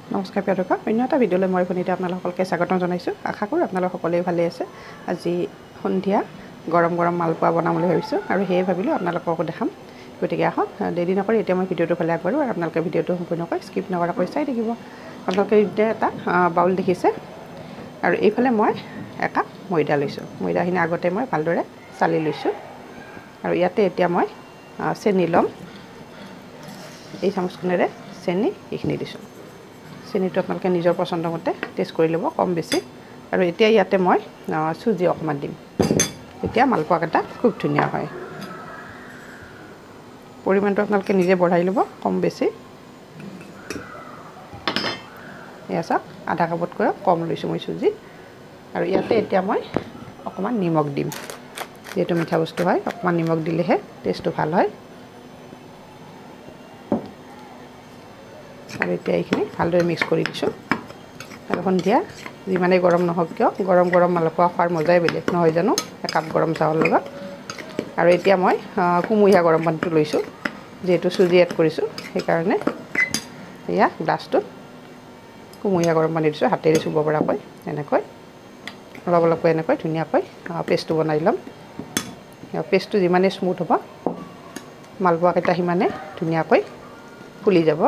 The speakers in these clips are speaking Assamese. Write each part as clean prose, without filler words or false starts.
নমস্কাৰ প্ৰিয় দৰ্শক, অন্য এটা ভিডিঅ'লৈ মই পুনিতে আপোনালোককে স্বাগতম জনাইছোঁ। আশা কৰোঁ আপোনালোক সকলোৱে ভালে আছে। আজি সন্ধিয়া গৰম গৰম মালপোৱা বনাম বুলি ভাবিছোঁ আৰু সেয়ে ভাবিলোঁ আপোনালোককো দেখাম। গতিকে আহক, দেৰি নকৰি এতিয়া মই ভিডিঅ'টো ফালে আগবাঢ়োঁ আৰু আপোনালোকে ভিডিঅ'টো সম্পূৰ্ণকৈ স্কিপ নকৰাকৈ চাই থাকিব। আপোনালোকে এতিয়া এটা বাউল দেখিছে আৰু এইফালে মই একাপ ময়দা লৈছোঁ। ময়দাখিনি আগতে মই ভালদৰে চালি লৈছোঁ আৰু ইয়াতে এতিয়া মই চেনি ল'ম। এই চামুচখনেৰে চেনি এইখিনি দিছোঁ। চেনিটো আপোনালোকে নিজৰ পচন্দ মতে টেষ্ট কৰি ল'ব, কম বেছি। আৰু এতিয়া ইয়াতে মই চুজি অকণমান দিম, তেতিয়া মালপোৱাকেইটা খুব ধুনীয়া হয়। পৰিমাণটো আপোনালোকে নিজে বঢ়াই ল'ব, কম বেছি। এয়া চাওক, আধা কাপতকৈও কম লৈছোঁ মই চুজি। আৰু ইয়াতে এতিয়া মই অকণমান নিমখ দিম, যিহেতু মিঠা বস্তু হয়, অকণমান নিমখ দিলেহে টেষ্টটো ভাল হয়। আৰু এতিয়া এইখিনি ভালদৰে মিক্স কৰি দিছোঁ। আৰু সন্ধিয়া যিমানেই গৰম নহওক কিয়, গৰম গৰম মালপোৱা খোৱাৰ মজাই বেলেগ নহয় জানো, একাপ গৰম চাহৰ লগত। আৰু এতিয়া মই কুমহীয়া গৰম পানীটো লৈছোঁ, যিহেতু চুজি এড কৰিছোঁ সেইকাৰণে। এয়া গ্লাছটোত কুমহীয়া গৰম পানী দিছোঁ, হাতেৰে চুব পৰাকৈ এনেকৈ অলপ অলপকৈ এনেকৈ ধুনীয়াকৈ পেষ্টটো বনাই ল'ম। পেষ্টটো যিমানেই স্মুথ হ'ব, মালপোৱাকেইটা সিমানে ধুনীয়াকৈ ফুলি যাব।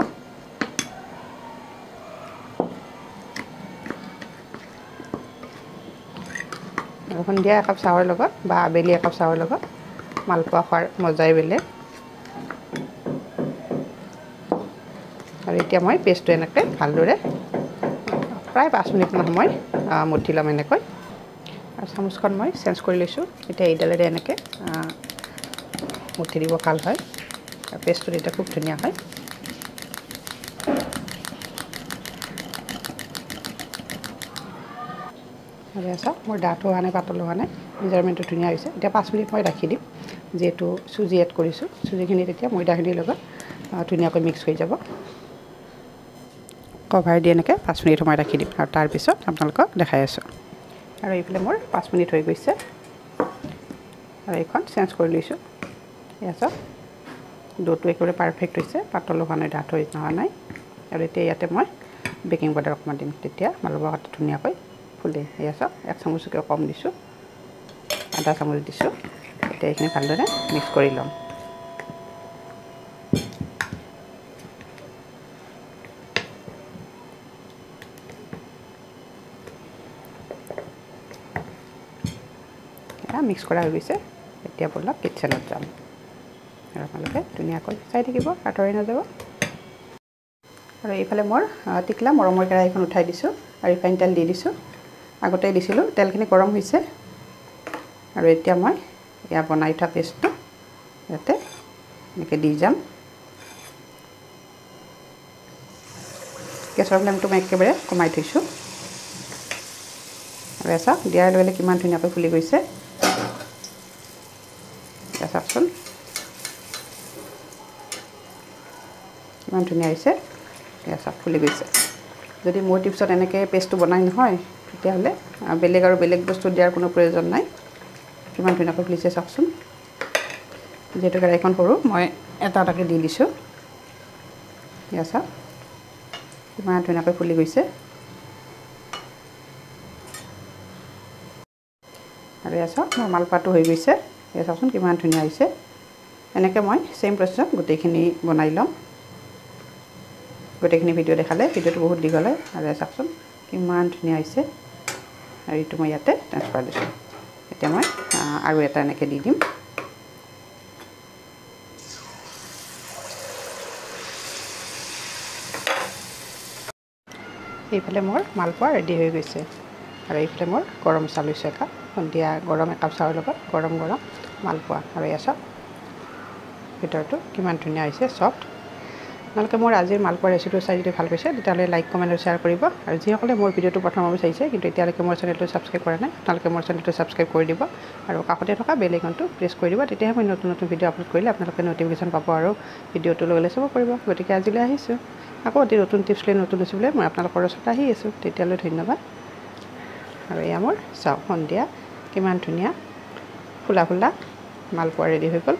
আৰু সন্ধিয়া একাপ চাহৰ লগত বা আবেলি একাপ চাহৰ লগত মালপোৱা খোৱাৰ মজাই বেলেগ। আৰু এতিয়া মই পেষ্টটো এনেকৈ ভালদৰে প্ৰায় 5 মিনিটমান সময় মঠি ল'ম এনেকৈ। আৰু চামুচখন মই চেঞ্জ কৰি লৈছোঁ। এতিয়া এইডালেৰে এনেকৈ মঠি দিব ভাল হয় আৰু পেষ্টটো এতিয়া খুব ধুনীয়া হয়। আৰু চাওক, মোৰ ডাঠো হোৱা নাই, পাতলো হোৱা নাই, মেজাৰমেণ্টটো ধুনীয়া হৈছে। এতিয়া 5 মিনিট মই ৰাখি দিম, যিহেতু চুজি এড কৰিছোঁ। চুজিখিনি তেতিয়া ময়দাখিনিৰ লগত ধুনীয়াকৈ মিক্স হৈ যাব। কভাৰ দি এনেকৈ 5 মিনিট সময় ৰাখি দিম আৰু তাৰপিছত আপোনালোকক দেখাই আছোঁ। আৰু এইফালে মোৰ 5 মিনিট হৈ গৈছে আৰু এইখন চেঞ্জ কৰি লৈছোঁ। এয়া চাওক, ডোটো একেবাৰে পাৰফেক্ট হৈছে, পাতলো হোৱা নাই, ডাঠ হোৱা নাই। আৰু এতিয়া ইয়াতে মই বেকিং পাউডাৰ অকণমান দিম, তেতিয়া মালপোৱাটো ধুনীয়াকৈ ফুলে। এয়া চাওক, 1 চামুচতকৈ কম দিছোঁ, আধা চামুচ দিছোঁ। এতিয়া এইখিনি ভালদৰে মিক্স কৰি ল'ম। মিক্স কৰা হৈ গৈছে। এতিয়া ব'লক কিটচেনত যাম আৰু আপোনালোকে ধুনীয়াকৈ চাই থাকিব, আঁতৰি নাযাব। আৰু এইফালে মোৰ টিকলা মৰমৰ কেৰাহীখন উঠাই দিছোঁ আৰু ৰিফাইন তেল দি দিছোঁ। আগতেই দিছিলোঁ, তেলখিনি গৰম হৈছে। আৰু এতিয়া মই এয়া বনাই থোৱা পেষ্টটো ইয়াতে এনেকৈ দি যাম। গেছৰ ফ্লেমটো মই একেবাৰে কমাই থৈছোঁ। আৰু এয়া চাওক, দিয়াৰ লগে লগে কিমান ধুনীয়াকৈ ফুলি গৈছে। এয়া চাওকচোন, কিমান ধুনীয়া হৈছে। এয়া চাওক, ফুলি গৈছে। যদি মোৰ টিপছত এনেকৈ পেষ্টটো বনাই নহয়, তেতিয়াহ'লে বেলেগ আৰু বেলেগ বস্তু দিয়াৰ কোনো প্ৰয়োজন নাই। কিমান ধুনীয়াকৈ ফুলিছে চাওকচোন। যিহেতু কেৰাহীখন সৰু, মই এটা এটাকৈ দি দিছোঁ। এয়া চাওক, কিমান ধুনীয়াকৈ ফুলি গৈছে। আৰু এয়া চাওক, মোৰ মালপোৱাটো হৈ গৈছে। এয়া চাওকচোন, কিমান ধুনীয়া হৈছে। এনেকৈ মই চেম প্ৰচেছত গোটেইখিনি বনাই ল'ম। গোটেইখিনি ভিডিঅ' দেখালে ভিডিঅ'টো বহুত দীঘল হয়। আৰু এয়া চাওকচোন, কিমান ধুনীয়া হৈছে। আৰু এইটো মই ইয়াতে ট্ৰান্সফাৰ দিছোঁ। এতিয়া মই আৰু এটা এনেকৈ দি দিম। এইফালে মোৰ মালপোৱা ৰেডি হৈ গৈছে। আৰু এইফালে মোৰ গৰম চাহ লৈছোঁ একাপ, সন্ধিয়া গৰম একাপ চাহৰ লগত গৰম গৰম মালপোৱা। আৰু এয়া চাওক, ভিতৰটো কিমান ধুনীয়া হৈছে, ছফ্ট। আপোনালোকে মোৰ আজিৰ মালপোৱা ৰেচিপিটো চাই যদি ভাল পাইছে, তেতিয়াহ'লে লাইক, কমেণ্ট আৰু শ্বেয়াৰ কৰিব। আৰু যিসকলে মোৰ ভিডিঅ'টো প্ৰথমবাৰ চাইছে কিন্তু এতিয়ালৈকে মোৰ চেনেলটো ছাবস্ক্ৰাইব কৰা নাই, আপোনালোকে মোৰ চেনেলটো ছাবস্ক্ৰাইব কৰি দিব আৰু কাষতে থকা বেল আইকনটো প্ৰেছ কৰি দিব। তেতিয়াহে মই নতুন নতুন ভিডিঅ' আপলোড কৰিলে আপোনালোকে ন'টিফিকেশ্যন পাব আৰু ভিডিঅ'টো লগে লগে চাব পাৰিব। গতিকে আজিলৈ আহিছোঁ, আকৌ অতি নতুন টিপছ লৈ, নতুন ৰেচিপি লৈ মই আপোনালোকৰ ওচৰত আহি আছোঁ। তেতিয়ালৈ ধন্যবাদ। আৰু এয়া মোৰ চাওক, সন্ধিয়া কিমান ধুনীয়া ফুলা ফুলা মালপোৱা ৰেডি হৈ গ'ল।